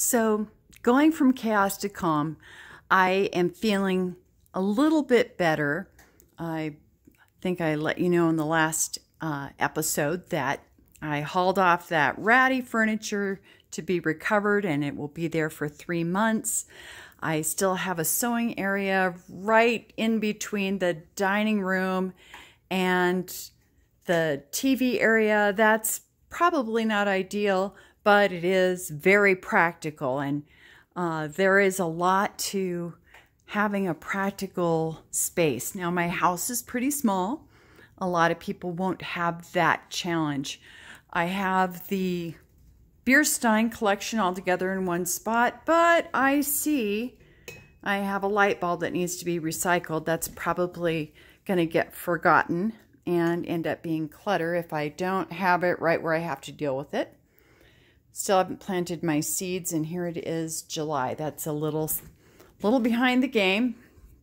So, going from chaos to calm, I am feeling a little bit better. I think I let you know in the last episode that I hauled off that ratty furniture to be recovered, and it will be there for 3 months. I still have a sewing area right in between the dining room and the TV area. That's probably not ideal, but it is very practical, and there is a lot to having a practical space. Now, my house is pretty small. A lot of people won't have that challenge. I have the Bierstein collection all together in one spot, but I see I have a light bulb that needs to be recycled. That's probably going to get forgotten and end up being clutter if I don't have it right where I have to deal with it. Still haven't planted my seeds, and here it is, July. That's a little behind the game,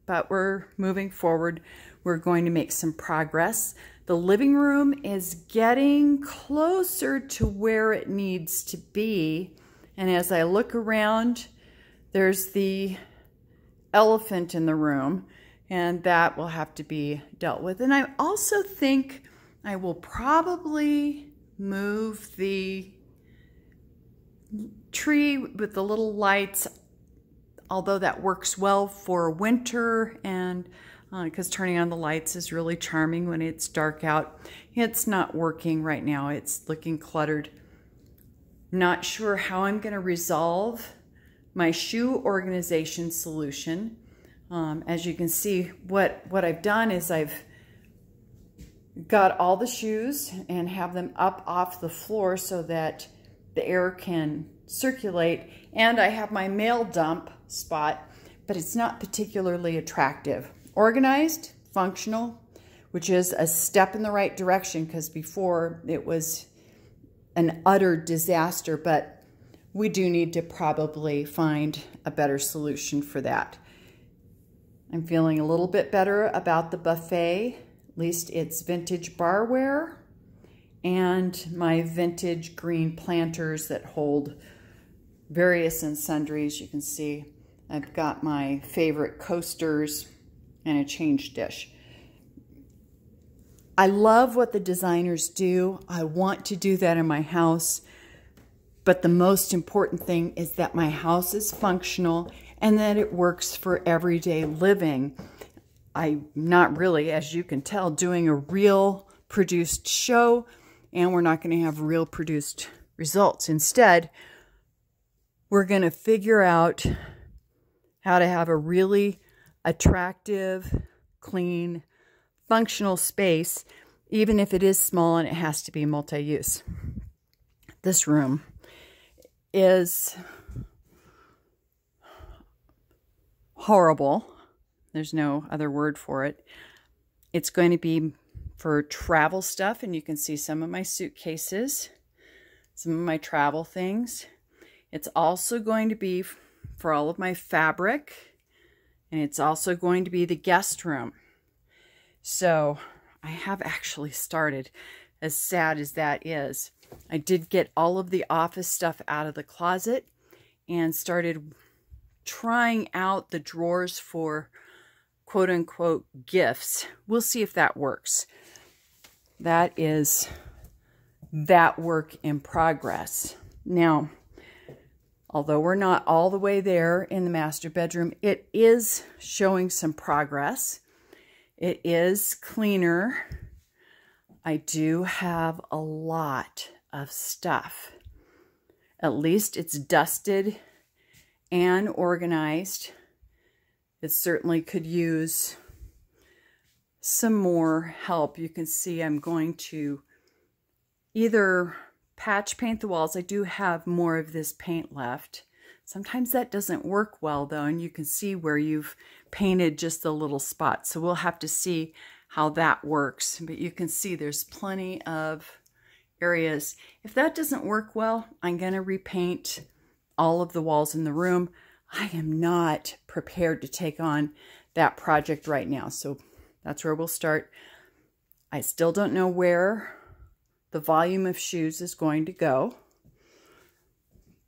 but we're moving forward. We're going to make some progress. The living room is getting closer to where it needs to be. And as I look around, there's the elephant in the room, and that will have to be dealt with. And I also think I will probably move the tree with the little lights, although that works well for winter, and because turning on the lights is really charming when it's dark out. It's not working right now. It's looking cluttered. Not sure how I'm going to resolve my shoe organization solution. As you can see, what I've done is I've got all the shoes and have them up off the floor so that the air can circulate, and I have my mail dump spot, but it's not particularly attractive. Organized, functional, which is a step in the right direction, because before it was an utter disaster, but we do need to probably find a better solution for that. I'm feeling a little bit better about the buffet. At least it's vintage barware and my vintage green planters that hold various and sundries. You can see I've got my favorite coasters and a change dish. I love what the designers do. I want to do that in my house. But the most important thing is that my house is functional and that it works for everyday living. I'm not really, as you can tell, doing a real produced show, and we're not going to have real produced results. Instead, we're going to figure out how to have a really attractive, clean, functional space, even if it is small and it has to be multi-use. This room is horrible. There's no other word for it. It's going to be for travel stuff, and you can see some of my suitcases, some of my travel things. It's also going to be for all of my fabric, and it's also going to be the guest room. So I have actually started, as sad as that is. I did get all of the office stuff out of the closet and started trying out the drawers for quote-unquote gifts. We'll see if that works. That is that work in progress. Now, although we're not all the way there in the master bedroom, it is showing some progress. It is cleaner. I do have a lot of stuff. At least it's dusted and organized. It certainly could use some more help. You can see I'm going to either patch paint the walls. I do have more of this paint left. Sometimes that doesn't work well though, and you can see where you've painted just a little spot. So we'll have to see how that works. But you can see there's plenty of areas. If that doesn't work well, I'm going to repaint all of the walls in the room. I am not prepared to take on that project right now, so that's where we'll start. I still don't know where the volume of shoes is going to go,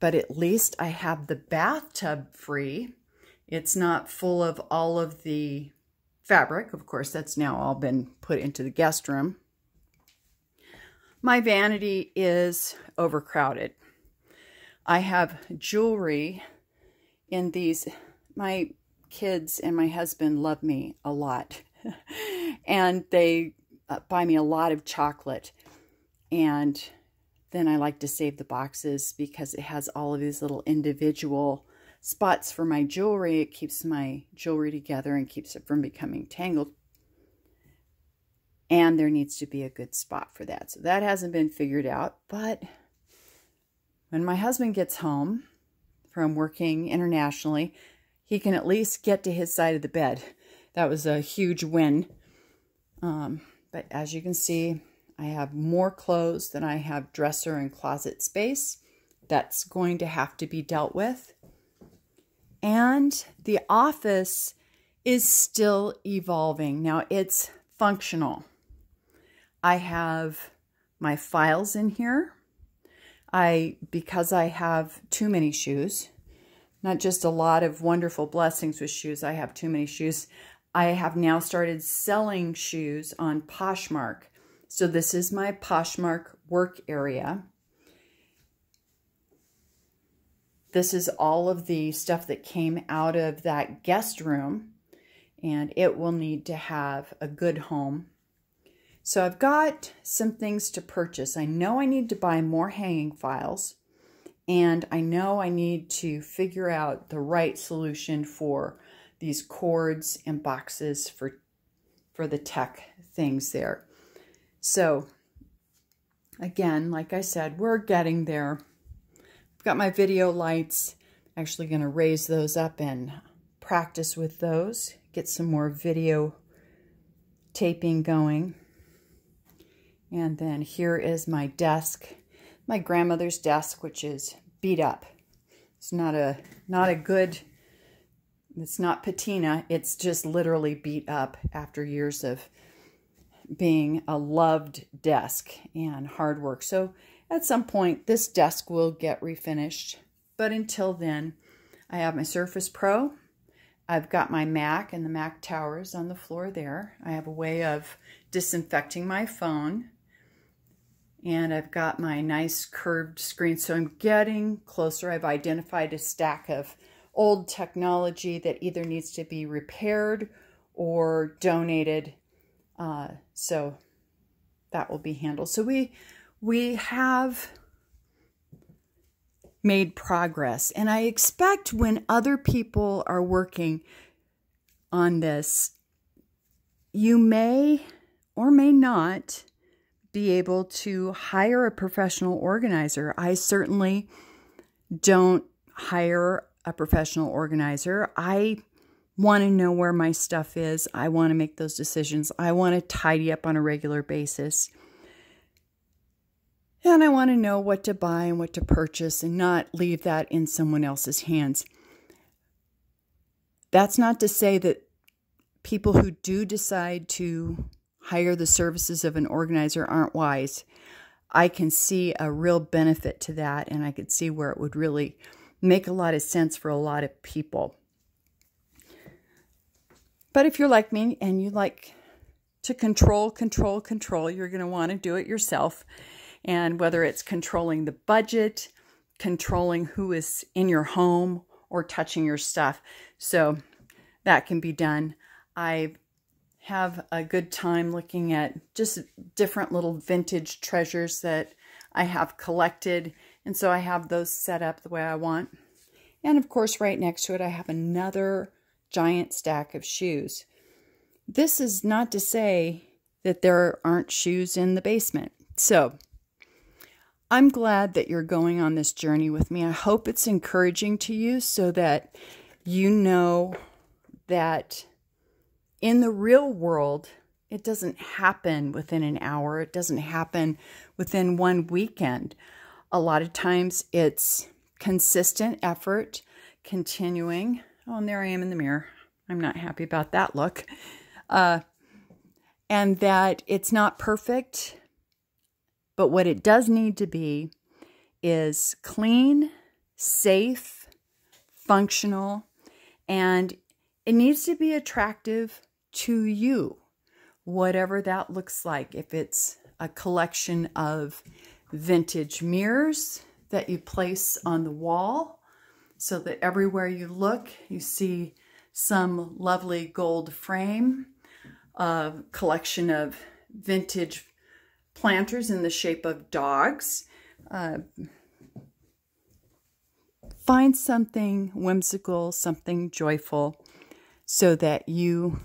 but at least I have the bathtub free. It's not full of all of the fabric. Of course, that's now all been put into the guest room. My vanity is overcrowded. I have jewelry in these. My kids and my husband love me a lot. And they buy me a lot of chocolate. And then I like to save the boxes because it has all of these little individual spots for my jewelry. It keeps my jewelry together and keeps it from becoming tangled. And there needs to be a good spot for that. So that hasn't been figured out. But when my husband gets home from working internationally, he can at least get to his side of the bed. That was a huge win. But as you can see, I have more clothes than I have dresser and closet space. That's going to have to be dealt with. And the office is still evolving. Now it's functional. I have my files in here. Because I have too many shoes, not just a lot of wonderful blessings with shoes, I have too many shoes. I have now started selling shoes on Poshmark. So this is my Poshmark work area. This is all of the stuff that came out of that guest room, and it will need to have a good home. So I've got some things to purchase. I know I need to buy more hanging files, and I know I need to figure out the right solution for these cords and boxes for the tech things there. So again, like I said, we're getting there. I've got my video lights. Actually going to raise those up and practice with those. Get some more video taping going. And then here is my desk, my grandmother's desk, which is beat up. It's not a good, it's not patina. It's just literally beat up after years of being a loved desk and hard work. So at some point, this desk will get refinished. But until then, I have my Surface Pro. I've got my Mac and the Mac towers on the floor there. I have a way of disinfecting my phone. And I've got my nice curved screen. So I'm getting closer. I've identified a stack of old technology that either needs to be repaired or donated. So that will be handled. So we have made progress. And I expect when other people are working on this, you may or may not be able to hire a professional organizer. I certainly don't hire a professional organizer. I want to know where my stuff is. I want to make those decisions. I want to tidy up on a regular basis. And I want to know what to buy and what to purchase and not leave that in someone else's hands. That's not to say that people who do decide to hire the services of an organizer aren't wise. I can see a real benefit to that, and I could see where it would really make a lot of sense for a lot of people. But if you're like me and you like to control, you're going to want to do it yourself. And whether it's controlling the budget, controlling who is in your home, or touching your stuff. So that can be done. I have a good time looking at just different little vintage treasures that I have collected. And so I have those set up the way I want. And of course, right next to it, I have another giant stack of shoes. This is not to say that there aren't shoes in the basement. So I'm glad that you're going on this journey with me. I hope it's encouraging to you so that you know that in the real world, it doesn't happen within an hour. It doesn't happen within one weekend. A lot of times it's consistent effort, continuing. Oh, and there I am in the mirror. I'm not happy about that look. And that it's not perfect, but what it does need to be is clean, safe, functional, and it needs to be attractive to you, whatever that looks like. If it's a collection of vintage mirrors that you place on the wall so that everywhere you look, you see some lovely gold frame, a collection of vintage planters in the shape of dogs. Find something whimsical, something joyful, so that you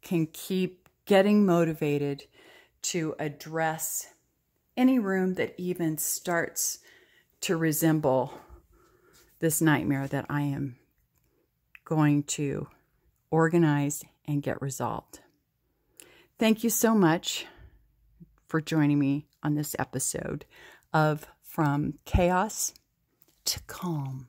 can keep getting motivated to address any room that even starts to resemble this nightmare that I am going to organize and get resolved. Thank you so much for joining me on this episode of From Chaos to Calm.